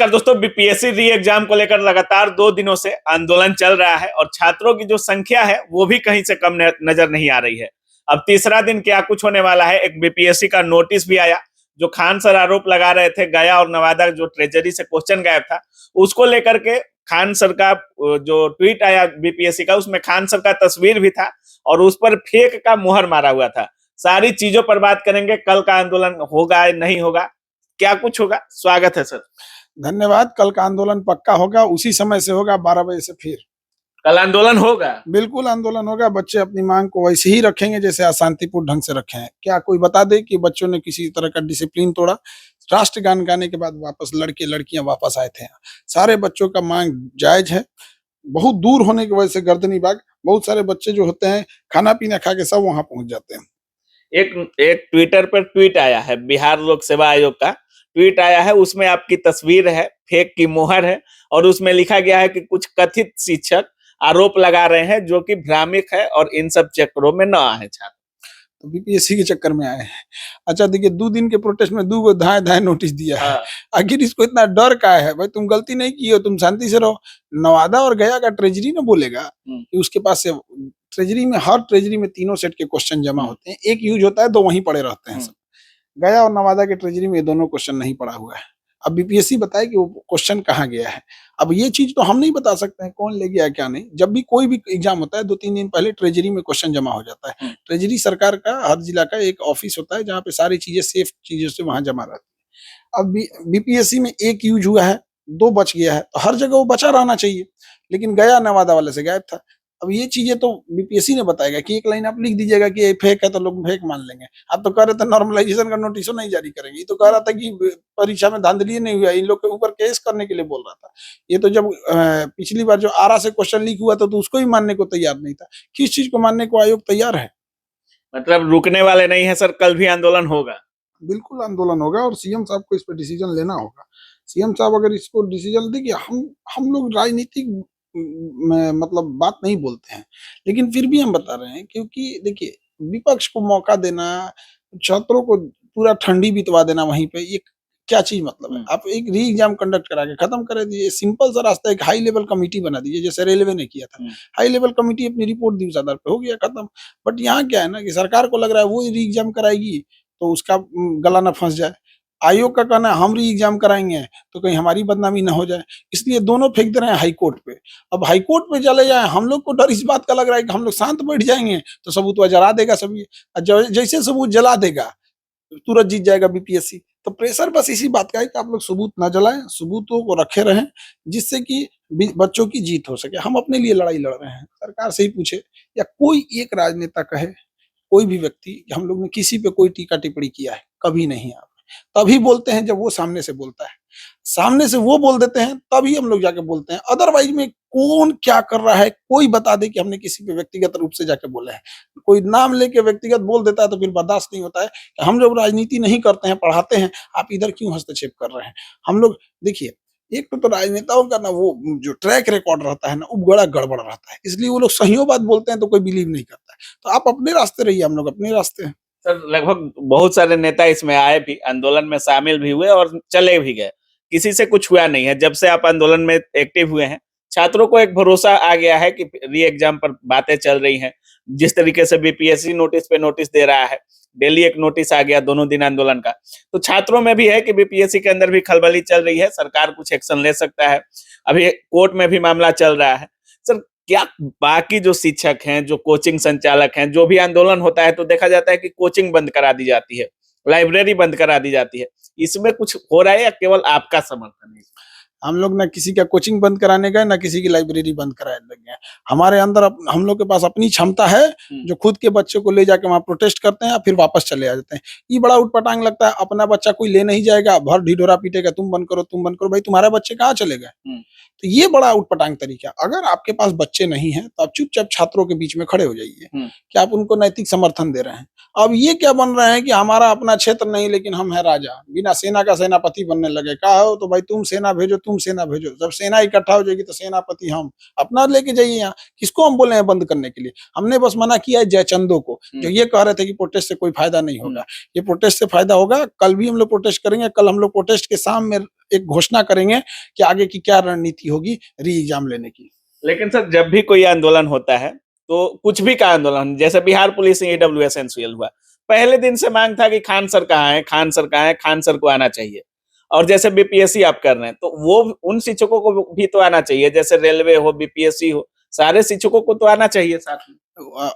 नमस्कार दोस्तों, बीपीएससी री एग्जाम को लेकर लगातार 2 दिनों से आंदोलन चल रहा है और छात्रों की जो संख्या है वो भी कहीं से कम नजर नहीं आ रही है। अब तीसरा दिन क्या कुछ होने वाला है। एक बीपीएससी का नोटिस भी आया। जो खान सर आरोप लगा रहे थे गया और नवादा जो ट्रेजरी से क्वेश्चन गायब था, उसको लेकर के खान सर का जो ट्वीट आया बीपीएससी का, उसमें खान सर का तस्वीर भी था और उस पर फेक का मुहर मारा हुआ था। सारी चीजों पर बात करेंगे। कल का आंदोलन होगा या नहीं होगा, क्या कुछ होगा। स्वागत है सर। धन्यवाद। कल का आंदोलन पक्का होगा, उसी समय से होगा, 12 बजे से। फिर कल आंदोलन होगा? बिल्कुल आंदोलन होगा। बच्चे अपनी मांग को वैसे ही रखेंगे जैसे अशांतिपूर्ण ढंग से रखे हैं। क्या कोई बता दे कि बच्चों ने किसी तरह का डिसिप्लिन तोड़ा? राष्ट्रगान गाने के बाद वापस लड़के लड़कियां वापस आए थे। सारे बच्चों का मांग जायज है। बहुत दूर होने की वजह से गर्दनी बाग बहुत सारे बच्चे जो होते हैं खाना पीना खा के सब वहां पहुंच जाते हैं। एक ट्विटर पर ट्वीट आया है, बिहार लोक सेवा आयोग का ट्वीट आया है। उसमें आपकी तस्वीर है, फेक की मोहर है और उसमें लिखा गया है कि कुछ कथित शिक्षक आरोप लगा रहे हैं जो कि भ्रामक है और इन सब चक्करों में न आए छात्र। तो बीपीएससी के चक्कर में आए हैं। अच्छा देखिए, 2 दिन के प्रोटेस्ट में 2 गो धाए धाए नोटिस दिया है। आखिर इसको इतना डर का है? भाई तुम गलती नहीं की हो, तुम शांति से रहो। नवादा और गया का ट्रेजरी ना बोलेगा कि उसके पास से ट्रेजरी में, हर ट्रेजरी में 3 सेट के क्वेश्चन जमा होते हैं। एक यूज होता है, 2 वहीं पड़े रहते हैं सब। गया और नवादा के ट्रेजरी में ये दोनों क्वेश्चन नहीं पड़ा हुआ है। अब बीपीएससी बताए कि वो क्वेश्चन कहाँ गया है। अब ये चीज तो हम नहीं बता सकते हैं कौन ले गया क्या नहीं। जब भी कोई भी एग्जाम होता है 2-3 दिन पहले ट्रेजरी में क्वेश्चन जमा हो जाता है। ट्रेजरी सरकार का हर जिला का एक ऑफिस होता है जहाँ पे सारी चीजें सेफ चीजों से वहां जमा रहती है। अब बीपीएससी में एक यूज हुआ है, 2 बच गया है, तो हर जगह वो बचा रहना चाहिए। लेकिन गया नवादा वाले से गायब था। अब ये चीजें तो बीपीएससी ने बताएगा कि एक लाइन आप लिख दीजिएगा कि ये फेक है तो लोग फेक मान लेंगे। आप तो कह रहे थे नॉर्मलाइजेशन का नोटिस नहीं जारी करेंगे। ये तो कह रहा था कि परीक्षा में धांधली नहीं हुआ, इन लोग के ऊपर केस करने के लिए बोल रहा था। ये तो जब पिछली बार जो आरा से क्वेश्चन लीक हुआ था तो उसको ही मानने को तैयार नहीं था। किस चीज को मानने को आयोग तैयार है? मतलब रुकने वाले नहीं है सर, कल भी आंदोलन होगा? बिल्कुल आंदोलन होगा और सीएम साहब को इस पर डिसीजन लेना होगा। सीएम साहब अगर इसको डिसीजन देखिए, हम लोग राजनीतिक में मतलब बात नहीं बोलते हैं, लेकिन फिर भी हम बता रहे हैं क्योंकि देखिए, विपक्ष को मौका देना, छात्रों को पूरा ठंडी बितवा देना वहीं पे, ये क्या चीज मतलब है? आप एक री एग्जाम कंडक्ट करा के खत्म कर दीजिए। सिंपल सा रास्ता, एक हाई लेवल कमेटी बना दीजिए जैसे रेलवे ने किया था। हाई लेवल कमेटी अपनी रिपोर्ट दी, उस आधार पे हो गया, खत्म। बट यहाँ क्या है ना कि सरकार को लग रहा है वो री एग्जाम कराएगी तो उसका गला ना फंस जाए। आयोग का कहना है हम री एग्जाम कराएंगे तो कहीं हमारी बदनामी ना हो जाए, इसलिए दोनों फेंक दे रहे हैं हाई कोर्ट पे। अब हाई कोर्ट पे चले जाए, हम लोग को डर इस बात का लग रहा है कि हम लोग शांत बैठ जाएंगे तो सबूत वह जला देगा सभी। जैसे सबूत जला देगा तुरंत जीत जाएगा बीपीएससी। तो प्रेशर बस इसी बात का है कि आप लोग सबूत ना जलाएं, सबूतों को रखे रहें जिससे कि बच्चों की जीत हो सके। हम अपने लिए लड़ाई लड़ रहे हैं, सरकार से ही पूछे या कोई एक राजनेता कहे, कोई भी व्यक्ति हम लोग ने किसी पे कोई टीका टिप्पणी किया है? कभी नहीं। आप तभी बोलते हैं जब वो सामने से बोलता है, सामने से वो बोल देते हैं तभी हम लोग जाके बोलते हैं। अदरवाइज में कौन क्या कर रहा है कोई बता दे कि हमने किसी पे व्यक्तिगत रूप से जाके बोले हैं। कोई नाम लेके व्यक्तिगत बोल देता है तो फिर बर्दाश्त नहीं होता है कि हम लोग राजनीति नहीं करते हैं, पढ़ाते हैं, आप इधर क्यों हस्तक्षेप कर रहे हैं। हम लोग देखिए, एक तो राजनेताओं का ना वो जो ट्रैक रिकॉर्ड रहता है ना, वो बड़ा गड़बड़ रहता है, इसलिए वो लोग सहीयों बात बोलते हैं तो कोई बिलीव नहीं करता है। तो आप अपने रास्ते रहिए, हम लोग अपने रास्ते हैं। सर लगभग बहुत सारे नेता इसमें आए भी, आंदोलन में शामिल भी हुए और चले भी गए, किसी से कुछ हुआ नहीं है। जब से आप आंदोलन में एक्टिव हुए हैं, छात्रों को एक भरोसा आ गया है कि री एग्जाम पर बातें चल रही हैं। जिस तरीके से बीपीएससी नोटिस पे नोटिस दे रहा है, डेली एक नोटिस आ गया दोनों दिन आंदोलन का, तो छात्रों में भी है कि बीपीएससी के अंदर भी खलबली चल रही है, सरकार कुछ एक्शन ले सकता है। अभी कोर्ट में भी मामला चल रहा है। सर क्या बाकी जो शिक्षक हैं, जो कोचिंग संचालक हैं, जो भी आंदोलन होता है तो देखा जाता है कि कोचिंग बंद करा दी जाती है, लाइब्रेरी बंद करा दी जाती है, इसमें कुछ हो रहा है या केवल आपका समर्थन है? हम लोग ना किसी का कोचिंग बंद कराने गए, ना किसी की लाइब्रेरी बंद कराने गए। हमारे अंदर हम लोग के पास अपनी क्षमता है जो खुद के बच्चों को ले जाके वहाँ प्रोटेस्ट करते हैं, फिर वापस चले आ जाते हैं। ये बड़ा उटपटांग लगता है। अपना बच्चा कोई ले नहीं जाएगा, भर ढिढोरा पीटेगा, तुम बंद करो, तुम बंद करो। भाई तुम्हारे बच्चे कहाँ चले गए? तो ये बड़ा उटपटांग तरीका। अगर आपके पास बच्चे नहीं हैं तो आप चुपचाप छात्रों के बीच में खड़े हो जाइए कि आप उनको नैतिक समर्थन दे रहे हैं। अब ये क्या बन रहे हैं कि हमारा अपना क्षेत्र नहीं लेकिन हम है राजा, बिना सेना का सेनापति बनने लगे। कहा हो तो भाई तुम सेना भेजो, तुम सेना भेजो। जब सेना इकट्ठा हो जाएगी तो सेनापति हम अपना लेके जाइए। यहाँ किसको हम बोले हैं बंद करने के लिए? हमने बस मना किया है जयचंदो को, जो ये कह रहे थे कि प्रोटेस्ट से कोई फायदा नहीं होगा। ये प्रोटेस्ट से फायदा होगा। कल भी हम लोग प्रोटेस्ट करेंगे। कल हम लोग प्रोटेस्ट के सामने एक घोषणा करेंगे कि आगे की क्या रणनीति होगी री एग्जाम लेने की। लेकिन सर जब भी कोई आंदोलन होता है तो कुछ भी का आंदोलन, जैसे बिहार पुलिस ईडब्ल्यूएस एनसीएल हुआ, पहले दिन से मांग था कि खान सर कहाँ है, खान सर कहाँ है, खान सर को आना चाहिए। और जैसे बीपीएससी आप कर रहे हैं तो वो उन शिक्षकों को भी तो आना चाहिए, जैसे रेलवे हो, बीपीएससी हो, सारे शिक्षकों को तो आना चाहिए साथ में।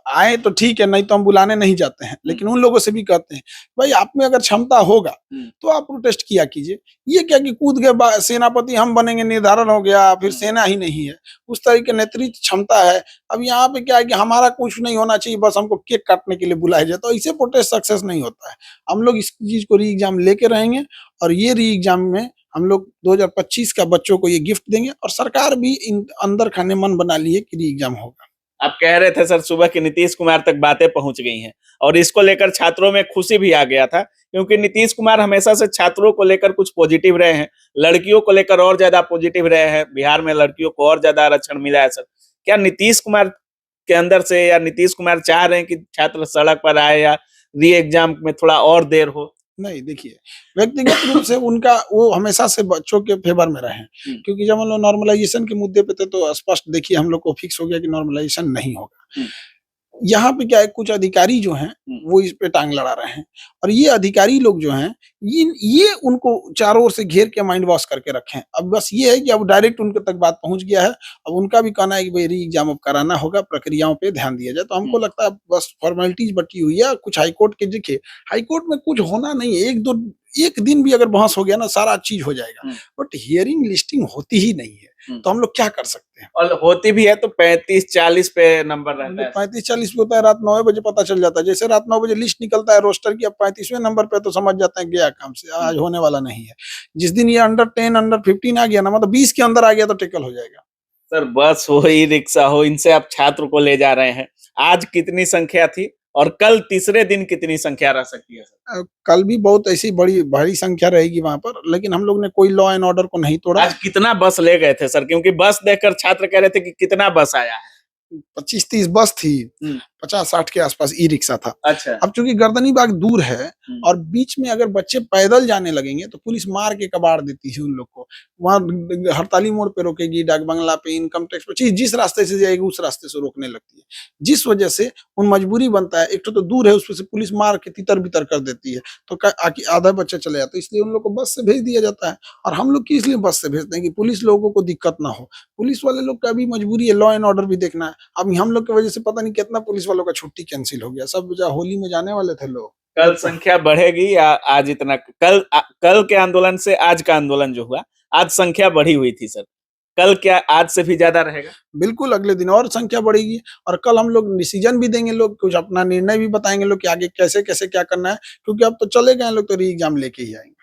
आए तो ठीक है, नहीं तो हम बुलाने नहीं जाते हैं, लेकिन उन लोगों से भी कहते हैं भाई आप में अगर क्षमता होगा तो आप प्रोटेस्ट किया कीजिए। ये क्या कि कूद के सेनापति हम बनेंगे निर्धारण हो गया, फिर सेना ही नहीं है, उस तरह की नेतृत्व क्षमता है। अब यहाँ पे क्या है कि हमारा कुछ नहीं होना चाहिए, बस हमको केक काटने के लिए बुलाया जाए, तो इससे प्रोटेस्ट सक्सेस नहीं होता है। हम लोग इस चीज को री एग्जाम लेके रहेंगे और ये री एग्जाम में हम लोग 2025 का बच्चों को ये गिफ्ट देंगे और सरकार भी अंदर खाने मन बना ली है कि री एग्जाम होगा। आप कह रहे थे सर सुबह कि नीतीश कुमार तक बातें पहुंच गई हैं और इसको लेकर छात्रों में खुशी भी आ गया था, क्योंकि नीतीश कुमार हमेशा से छात्रों को लेकर कुछ पॉजिटिव रहे हैं, लड़कियों को लेकर और ज्यादा पॉजिटिव रहे हैं। बिहार में लड़कियों को और ज्यादा आरक्षण मिला है। सर क्या नीतीश कुमार के अंदर से, या नीतीश कुमार चाह रहे हैं कि छात्र सड़क पर आए या री एग्जाम में थोड़ा और देर हो? नहीं, देखिए, व्यक्तिगत रूप से उनका वो हमेशा से बच्चों के फेवर में रहे हैं, क्योंकि जब हम लोग नॉर्मलाइजेशन के मुद्दे पे थे तो स्पष्ट देखिए हम लोग को फिक्स हो गया कि नॉर्मलाइजेशन नहीं होगा। यहाँ पे क्या है, कुछ अधिकारी जो हैं वो इस पे टांग लड़ा रहे हैं और ये अधिकारी लोग जो हैं ये उनको चारों ओर से घेर के माइंड वॉश करके रखे हैं। अब बस ये है कि अब डायरेक्ट उनके तक बात पहुंच गया है। अब उनका भी कहना है कि भाई री एग्जाम अब कराना होगा, प्रक्रियाओं पे ध्यान दिया जाए। तो हमको लगता है बस फॉर्मेलिटीज बची हुई है। कुछ हाईकोर्ट के देखिए, हाईकोर्ट में कुछ होना नहीं है, एक दिन भी अगर बहस हो गया ना सारा चीज हो जाएगा, बट हियरिंग लिस्टिंग होती ही नहीं है, तो हम लोग क्या कर सकते हैं। और होती भी है तो 35-40 पे नंबर रहता है। 35-40 पे होता है, रात 9 बजे पता चल जाता है। जैसे रात 9 बजे लिस्ट निकलता है रोस्टर की, अब 35वें नंबर पे तो समझ जाते हैं गया काम से, आज होने वाला नहीं है। जिस दिन ये अंडर 10 अंडर 15 आ गया ना, मतलब 20 के अंदर आ गया तो टेकल हो जाएगा। सर बस हो, ई रिक्शा हो, इनसे आप छात्र को ले जा रहे हैं। आज कितनी संख्या थी और कल तीसरे दिन कितनी संख्या रह सकती है सर? कल भी बहुत ऐसी बड़ी भारी संख्या रहेगी वहां पर, लेकिन हम लोग ने कोई लॉ एंड ऑर्डर को नहीं तोड़ा। आज कितना बस ले गए थे सर? क्योंकि बस देखकर छात्र कह रहे थे कि कितना बस आया है। 25-30 बस थी, 50-60 के आसपास ई रिक्शा था। अच्छा। अब चूंकि गर्दनी बाग दूर है और बीच में अगर बच्चे पैदल जाने लगेंगे तो पुलिस मार के कबाड़ देती है उन लोग को। वहां हड़ताली मोड़ पे रोकेगी, डाक बंगला पे, इनकम टैक्स पे, जिस रास्ते से जाएगी उस रास्ते से रोकने लगती है, जिस वजह से उन मजबूरी बनता है। एक तो दूर है, उस पर से पुलिस मार के तितर बितर कर देती है, तो आधा बच्चे चले जाते हैं। इसलिए उन लोग को बस से भेज दिया जाता है। और हम लोग की इसलिए बस से भेजते हैं कि पुलिस लोगों को दिक्कत ना हो। पुलिस वाले लोग का भी मजबूरी है, लॉ एंड ऑर्डर भी देखना है। अब हम लोग की वजह से पता नहीं कितना पुलिस वालों का छुट्टी कैंसिल हो गया। सब होली में जाने वाले थे लोग। कल संख्या बढ़ेगी या आज इतना? कल के आंदोलन से आज का आंदोलन जो हुआ, आज संख्या बढ़ी हुई थी सर, कल क्या आज से भी ज्यादा रहेगा? बिल्कुल, अगले दिन और संख्या बढ़ेगी और कल हम लोग डिसीजन भी देंगे, लोग कुछ अपना निर्णय भी बताएंगे लोग कि आगे कैसे कैसे क्या करना है, क्योंकि अब तो चले गए लोग तो री एग्जाम लेके ही आएंगे।